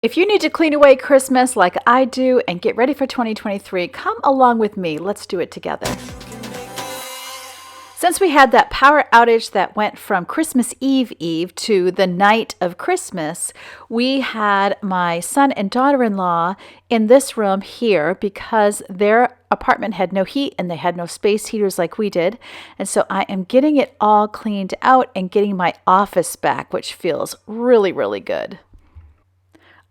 If you need to clean away Christmas like I do and get ready for 2023, come along with me. Let's do it together. Since we had that power outage that went from Christmas Eve to the night of Christmas, we had my son and daughter-in-law in this room here because their apartment had no heat and they had no space heaters like we did. And so I am getting it all cleaned out and getting my office back, which feels really, really good.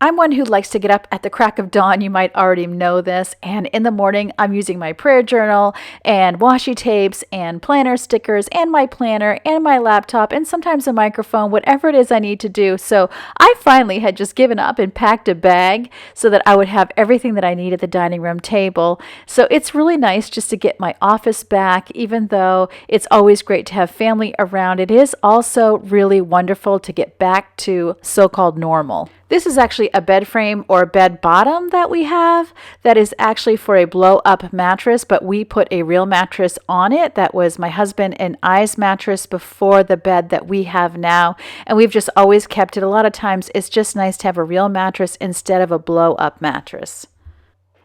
I'm one who likes to get up at the crack of dawn. You might already know this. And in the morning, I'm using my prayer journal and washi tapes and planner stickers and my planner and my laptop and sometimes a microphone, whatever it is I need to do. So I finally had just given up and packed a bag so that I would have everything that I need at the dining room table. So it's really nice just to get my office back, even though it's always great to have family around. It is also really wonderful to get back to so-called normal. This is actually a bed frame or bed bottom that we have that is actually for a blow-up mattress, but we put a real mattress on it. That was my husband and I's mattress before the bed that we have now, and we've just always kept it. A lot of times it's just nice to have a real mattress instead of a blow-up mattress.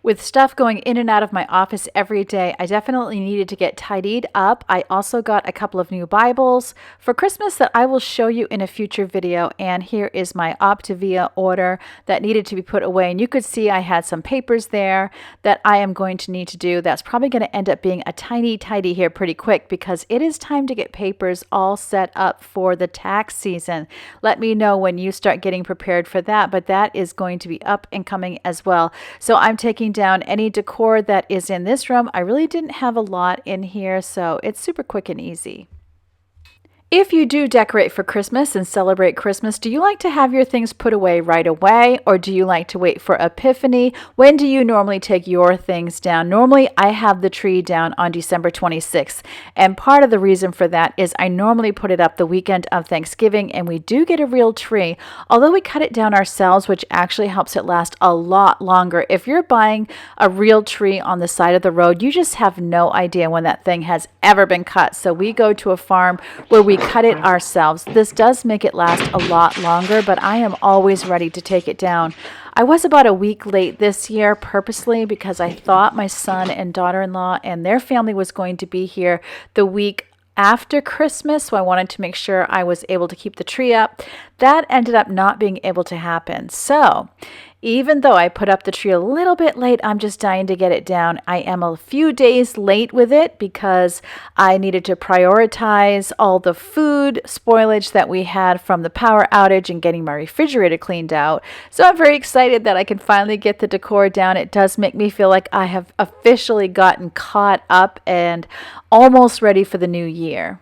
With stuff going in and out of my office every day, I definitely needed to get tidied up. I also got a couple of new Bibles for Christmas that I will show you in a future video. And here is my Optavia order that needed to be put away. And you could see I had some papers there that I am going to need to do. That's probably going to end up being a tiny tidy here pretty quick because it is time to get papers all set up for the tax season. Let me know when you start getting prepared for that, but that is going to be up and coming as well. So I'm taking down any decor that is in this room. I really didn't have a lot in here, so it's super quick and easy. If you do decorate for Christmas and celebrate Christmas, do you like to have your things put away right away, or do you like to wait for Epiphany? When do you normally take your things down? Normally, I have the tree down on December 26th, and part of the reason for that is I normally put it up the weekend of Thanksgiving, and we do get a real tree, although we cut it down ourselves, which actually helps it last a lot longer. If you're buying a real tree on the side of the road, you just have no idea when that thing has ever been cut. So we go to a farm where we cut it ourselves. This does make it last a lot longer, but I am always ready to take it down. I was about a week late this year purposely because I thought my son and daughter-in-law and their family was going to be here the week after Christmas, so I wanted to make sure I was able to keep the tree up. That ended up not being able to happen. So even though I put up the tree a little bit late, I'm just dying to get it down. I am a few days late with it because I needed to prioritize all the food spoilage that we had from the power outage and getting my refrigerator cleaned out. So I'm very excited that I can finally get the decor down. It does make me feel like I have officially gotten caught up and almost ready for the new year.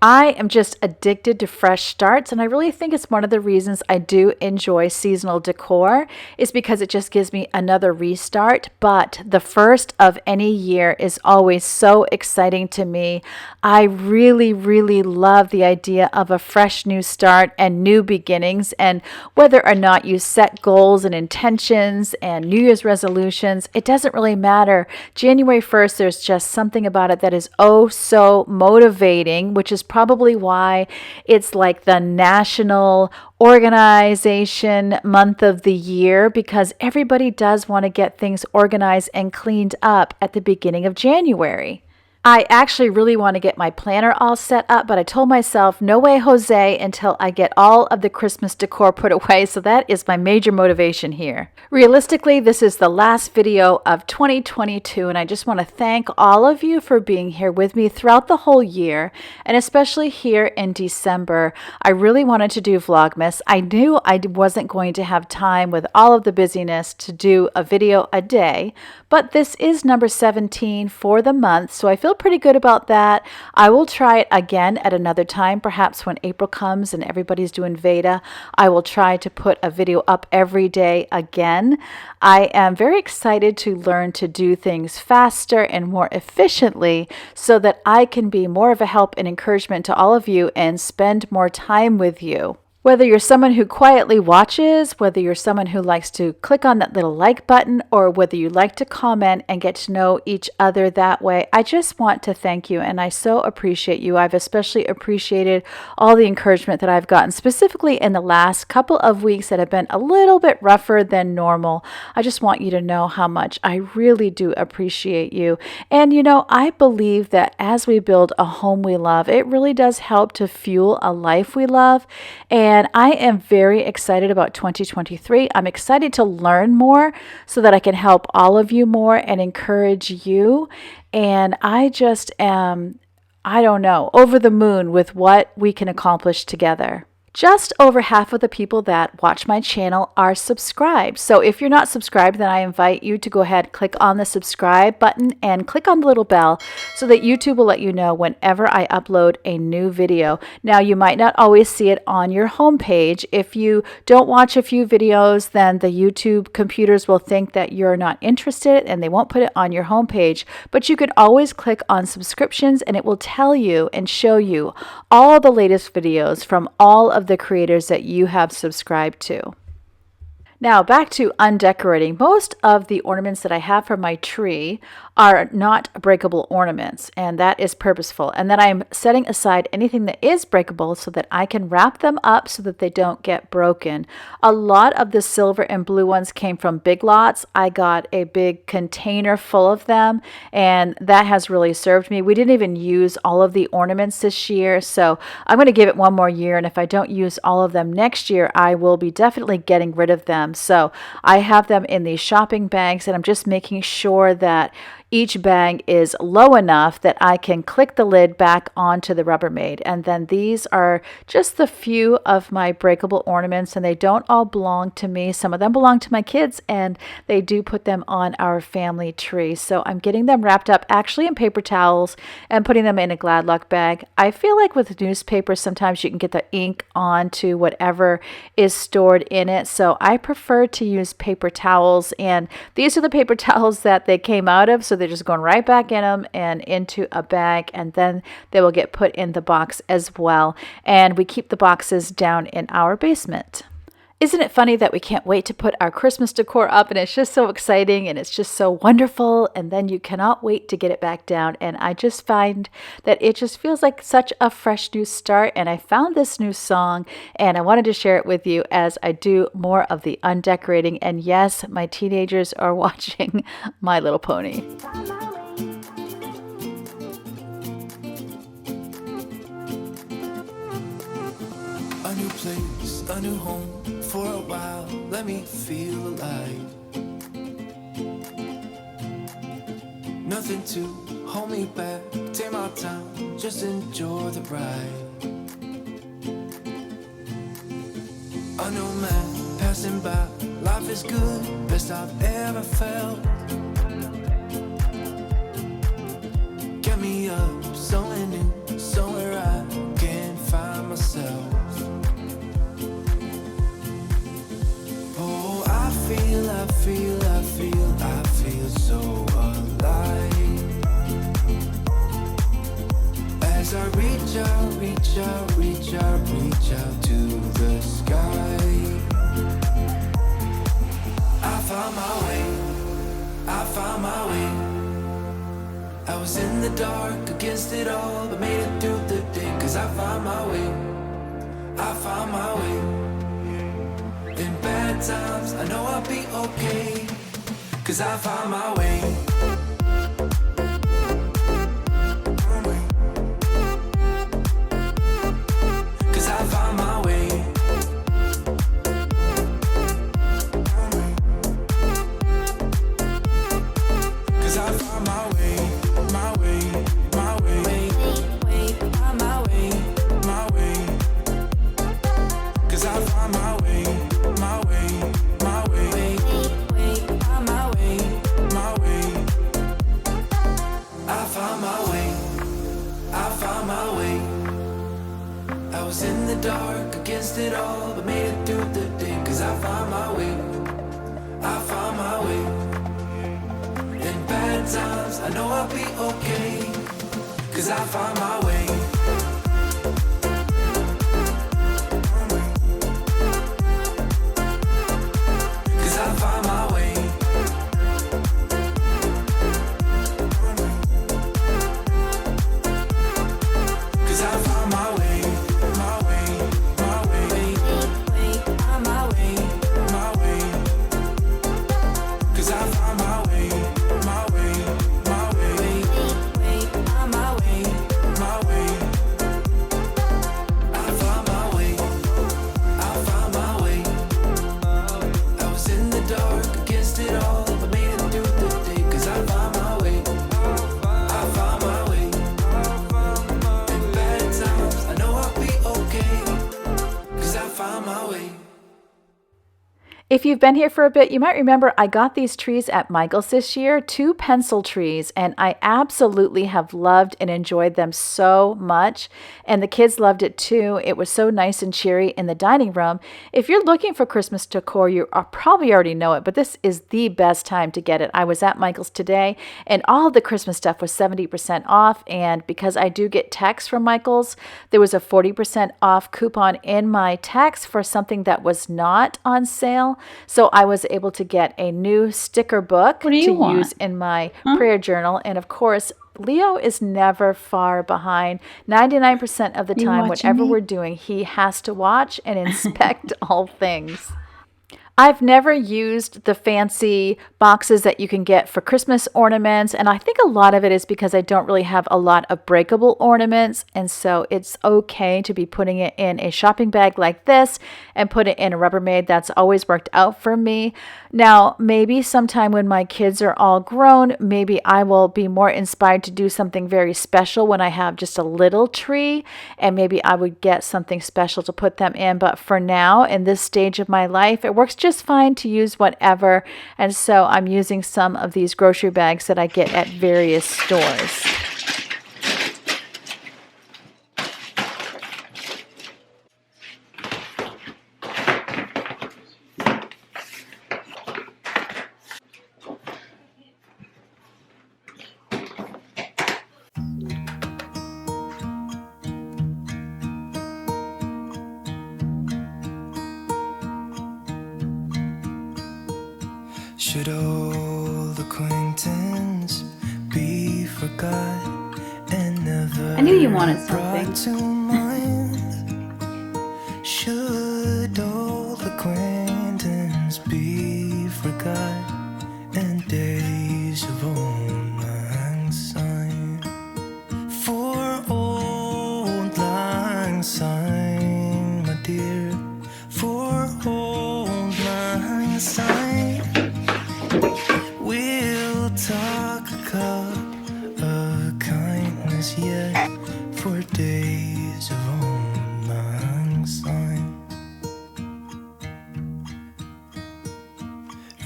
I am just addicted to fresh starts, and I really think it's one of the reasons I do enjoy seasonal decor is because it just gives me another restart. But the first of any year is always so exciting to me. I really, really love the idea of a fresh new start and new beginnings. And whether or not you set goals and intentions and New Year's resolutions, it doesn't really matter. January 1st, there's just something about it that is oh so motivating, which is probably why it's like the national organization month of the year, because everybody does want to get things organized and cleaned up at the beginning of January. I actually really want to get my planner all set up, but I told myself, no way, Jose, until I get all of the Christmas decor put away. So that is my major motivation here. Realistically, this is the last video of 2022, and I just want to thank all of you for being here with me throughout the whole year, and especially here in December. I really wanted to do Vlogmas. I knew I wasn't going to have time with all of the busyness to do a video a day, but this is number 17 for the month, so I feel pretty good about that. I will try it again at another time, perhaps when April comes and everybody's doing Veda. I will try to put a video up every day again. I am very excited to learn to do things faster and more efficiently so that I can be more of a help and encouragement to all of you and spend more time with you. Whether you're someone who quietly watches, whether you're someone who likes to click on that little like button, or whether you like to comment and get to know each other that way, I just want to thank you, and I so appreciate you. I've especially appreciated all the encouragement that I've gotten, specifically in the last couple of weeks that have been a little bit rougher than normal. I just want you to know how much I really do appreciate you. And I believe that as we build a home we love, it really does help to fuel a life we love. And I am very excited about 2023. I'm excited to learn more so that I can help all of you more and encourage you. And I just am, I don't know, over the moon with what we can accomplish together. Just over half of the people that watch my channel are subscribed. So if you're not subscribed, then I invite you to go ahead, click on the subscribe button and click on the little bell so that YouTube will let you know whenever I upload a new video. Now, you might not always see it on your homepage. If you don't watch a few videos, then the YouTube computers will think that you're not interested and they won't put it on your homepage. But you can always click on subscriptions and it will tell you and show you all the latest videos from all of the creators that you have subscribed to. Now back to undecorating. Most of the ornaments that I have for my tree are not breakable ornaments, and that is purposeful. And then I'm setting aside anything that is breakable so that I can wrap them up so that they don't get broken. A lot of the silver and blue ones came from Big Lots. I got a big container full of them, and that has really served me. We didn't even use all of the ornaments this year, so I'm going to give it one more year, and if I don't use all of them next year, I will be definitely getting rid of them. So I have them in these shopping bags, and I'm just making sure that each bag is low enough that I can click the lid back onto the Rubbermaid. And then these are just the few of my breakable ornaments, and they don't all belong to me. Some of them belong to my kids, and they do put them on our family tree. So I'm getting them wrapped up actually in paper towels and putting them in a Glad Luck bag. I feel like with newspaper, sometimes you can get the ink onto whatever is stored in it. So I prefer to use paper towels, and these are the paper towels that they came out of. So they're just going right back in them and into a bag, and then they will get put in the box as well. And we keep the boxes down in our basement. Isn't it funny that we can't wait to put our Christmas decor up, and it's just so exciting and it's just so wonderful, and then you cannot wait to get it back down. And I just find that it just feels like such a fresh new start, and I found this new song and I wanted to share it with you as I do more of the undecorating. And yes, my teenagers are watching My Little Pony. A new place, a new home. For a while, let me feel alive. Nothing to hold me back. Take my time, just enjoy the ride. A new man passing by. Life is good, best I've ever felt. Get me up, somewhere new, somewhere I can find myself. I feel so alive. As I reach out to the sky. I found my way. I was in the dark against it all, but made it through the day. 'Cause I found my way. In bad times, I know I'll be okay. 'Cause I found my way. 'Cause I found my way. 'Cause I found my way, my way, my way, my way, my way. 'Cause I found my way, my way, my way, my way, my way. I found my way, I found my way. I was in the dark against it all, but made it through the day. 'Cause I found my way, I found my way. In bad times, I know I'll be okay. 'Cause I found my way. If you've been here for a bit, you might remember I got these trees at Michael's this year, 2 pencil trees, and I absolutely have loved and enjoyed them so much. And the kids loved it too. It was so nice and cheery in the dining room. If you're looking for Christmas decor, you probably already know it, but this is the best time to get it. I was at Michael's today, and all of the Christmas stuff was 70% off. And because I do get texts from Michael's, there was a 40% off coupon in my text for something that was not on sale. So I was able to get a new sticker book to use in my prayer journal. And of course, Leo is never far behind. 99% of the time, whatever we're doing, he has to watch and inspect all things. I've never used the fancy boxes that you can get for Christmas ornaments, and I think a lot of it is because I don't really have a lot of breakable ornaments, and so it's okay to be putting it in a shopping bag like this and put it in a Rubbermaid. That's always worked out for me. Now, maybe sometime when my kids are all grown, maybe I will be more inspired to do something very special when I have just a little tree, and maybe I would get something special to put them in. But for now, in this stage of my life, it works just fine to use whatever. And so I'm using some of these grocery bags that I get at various stores. Should old acquaintance be forgot and never I knew you wanted brought something. to mind? Should old acquaintance be forgot and days of old lang syne? For old lang syne, my dear, for old lang syne. We'll talk a cup of kindness yet for days of old lang syne.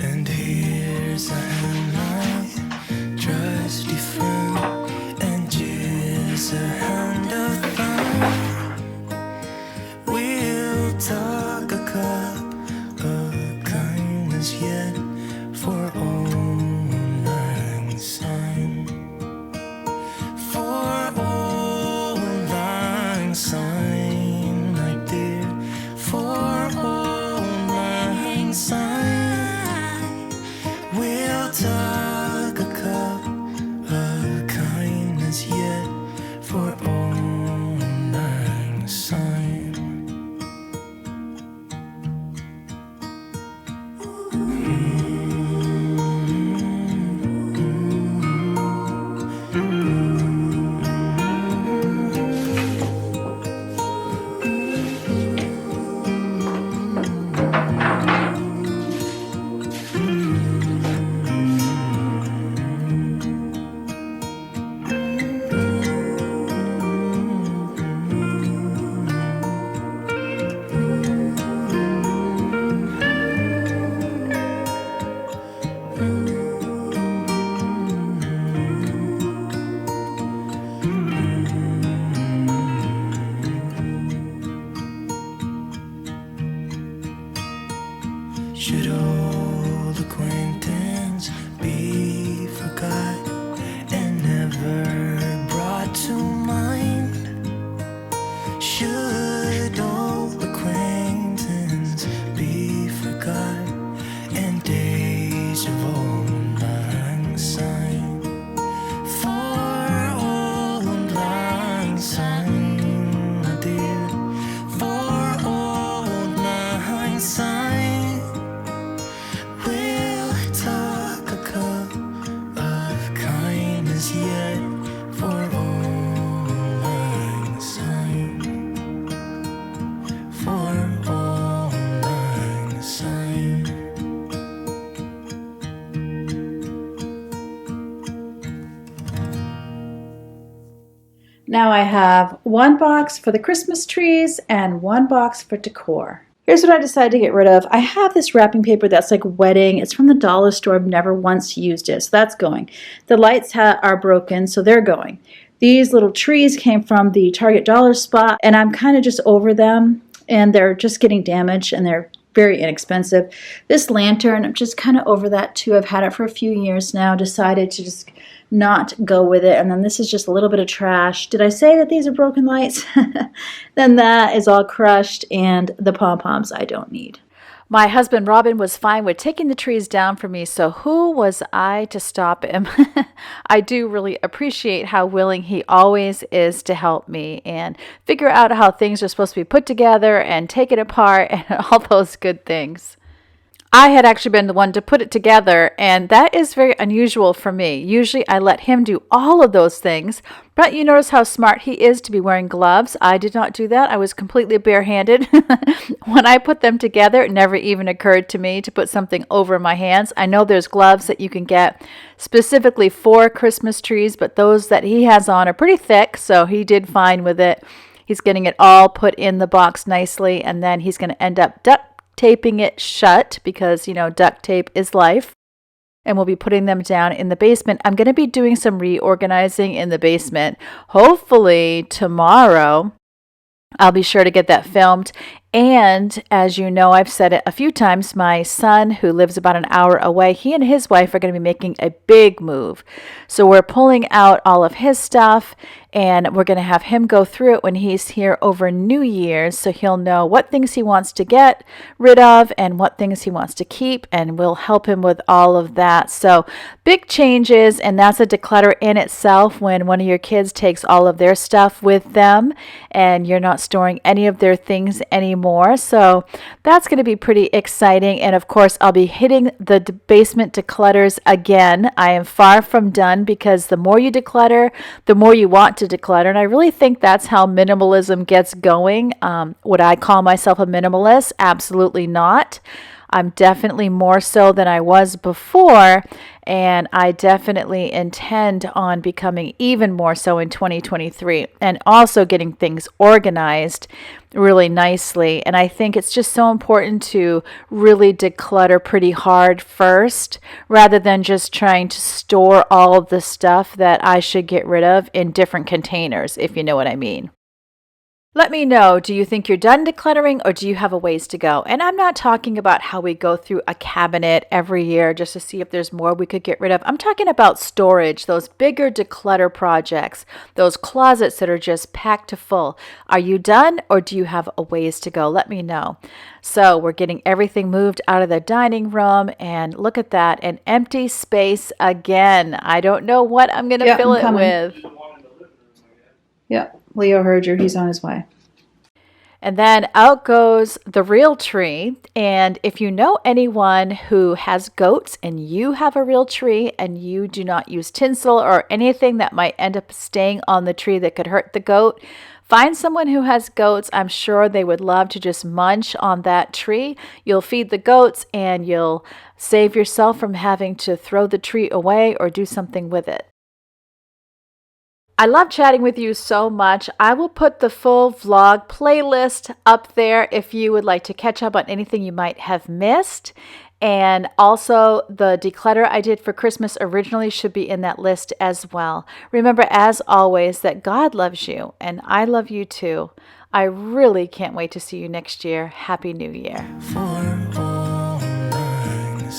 And here's a hand, my trusty friend, and here's a hand of thine. We'll talk a cup of kindness yet for old lang syne. For old lang syne, my dear, for old lang syne. We'll talk a cup of kindness yet for old lang syne. Should old acquaintance be forgot and never brought to mind? Should old acquaintance be forgot and days of old lang syne? For old lang syne, my dear, for old lang syne. We'll talk a cup of kindness yet for old lang syne. For old lang syne. Now I have one box for the Christmas trees and one box for decor. Here's what I decided to get rid of. I have this wrapping paper that's like wetting. It's from the dollar store. I've never once used it, so that's going. The lights are broken, so they're going. These little trees came from the Target dollar spot, and I'm kind of just over them, and they're just getting damaged, and they're very inexpensive. This lantern, I'm just kind of over that too. I've had it for a few years now. Decided to just not go with it. And then this is just a little bit of trash. Did I say that these are broken lights? Then that is all crushed, and the pom-poms I don't need. My husband Robin was fine with taking the trees down for me, so who was I to stop him? I do really appreciate how willing he always is to help me and figure out how things are supposed to be put together and taken apart and all those good things. I had actually been the one to put it together, and that is very unusual for me. Usually I let him do all of those things, but you notice how smart he is to be wearing gloves. I did not do that. I was completely barehanded. When I put them together, it never even occurred to me to put something over my hands. I know there's gloves that you can get specifically for Christmas trees, but those that he has on are pretty thick, so he did fine with it. He's getting it all put in the box nicely, and then he's going to end up duct taping it shut because, duct tape is life. And we'll be putting them down in the basement. I'm going to be doing some reorganizing in the basement. Hopefully tomorrow, I'll be sure to get that filmed. And as you know, I've said it a few times, my son, who lives about an hour away, he and his wife are going to be making a big move. So we're pulling out all of his stuff, and we're going to have him go through it when he's here over New Year's, so he'll know what things he wants to get rid of and what things he wants to keep, and we'll help him with all of that. So big changes, and that's a declutter in itself when one of your kids takes all of their stuff with them and you're not storing any of their things anymore. So that's going to be pretty exciting. And of course, I'll be hitting the basement declutters again. I am far from done because the more you declutter, the more you want to declutter. And I really think that's how minimalism gets going. Would I call myself a minimalist? Absolutely not. I'm definitely more so than I was before, and I definitely intend on becoming even more so in 2023 and also getting things organized really nicely. And I think it's just so important to really declutter pretty hard first rather than just trying to store all of the stuff that I should get rid of in different containers, if you know what I mean. Let me know, do you think you're done decluttering or do you have a ways to go? And I'm not talking about how we go through a cabinet every year just to see if there's more we could get rid of. I'm talking about storage, those bigger declutter projects, those closets that are just packed to full. Are you done or do you have a ways to go? Let me know. So we're getting everything moved out of the dining room, and look at that, an empty space again. I don't know what I'm going to fill it with. Yep. Leo heard you. He's on his way. And then out goes the real tree. And if you know anyone who has goats and you have a real tree and you do not use tinsel or anything that might end up staying on the tree that could hurt the goat, find someone who has goats. I'm sure they would love to just munch on that tree. You'll feed the goats and you'll save yourself from having to throw the tree away or do something with it. I love chatting with you so much. I will put the full vlog playlist up there if you would like to catch up on anything you might have missed. And also the declutter I did for Christmas originally should be in that list as well. Remember, as always, that God loves you and I love you too. I really can't wait to see you next year. Happy New Year. For all mine,